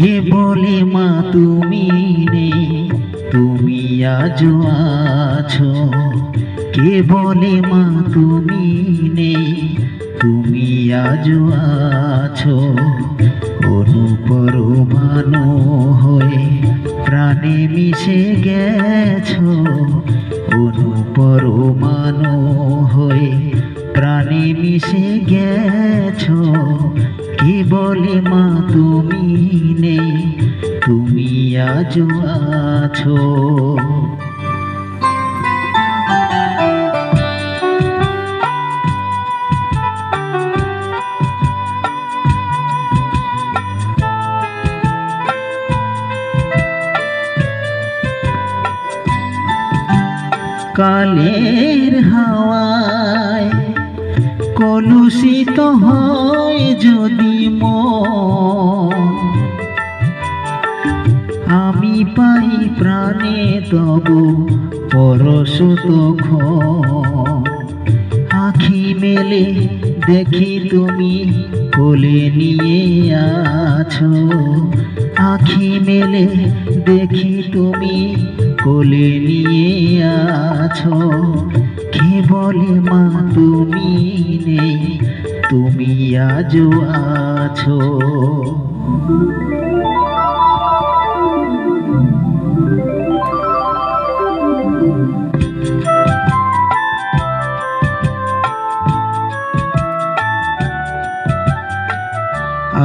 কে বলে মা তুমি নেই, তুমি আজও আছো। কে বলে মা তুমি নেই, তুমি আজও আছো। অনুপরমাণু হয়ে প্রাণে মিশে গেছো। অনুপরমাণু হয়ে প্রাণে মিশে গেছো। কে বলে মা তুমি নেই, তুমি আজও আছো। কালের হাওয়ায় কলুষিত হয় যদি মন, আমি পাই প্রাণে তব পরশ তখন। আখি মেলে দেখি তুমি কোলে নিয়ে আছো। আখি মেলে দেখি তুমি কোলে নিয়ে আছো। কে বলে মা তুমি নেই, তুমি আজও আছো।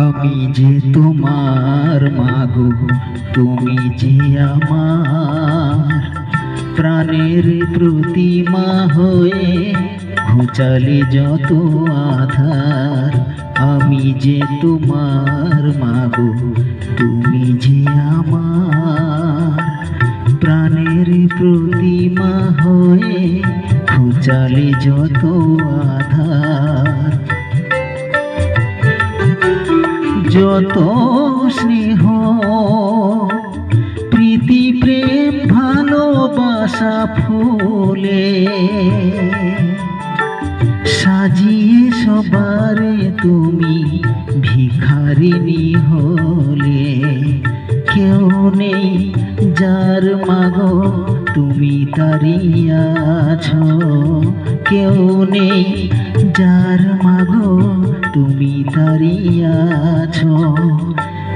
আমি যে তোমার মাগো, তুমি যে আমার প্রাণের প্রতিমা হয়ে ঘুচালে যত আধার। আমি যে তোমার মাগো, তুমি যে আমার প্রাণের প্রতিমা হয়ে ঘুচালে যত আধার। যত স্নেহ প্রীতি প্রেম ভালোবাসা ফুলে সাজিয়ে সবারে তুমি ভিখারিনী হলে। কেউ নেই যার মাগো, তুমি তারি আছো। কেউ নেই যার মাগো, তুমি তারি আছো।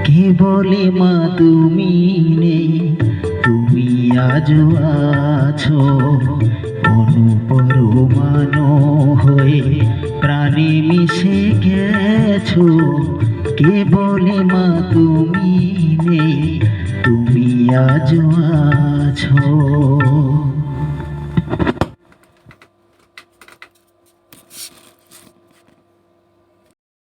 কে বলে মা তুমি নেই, তুমি আজও আছো। অনুপরমাণু হয়ে প্রাণে মিশে গেছো। কে বলে মা তুমি নেই, তুমি আজও আছো।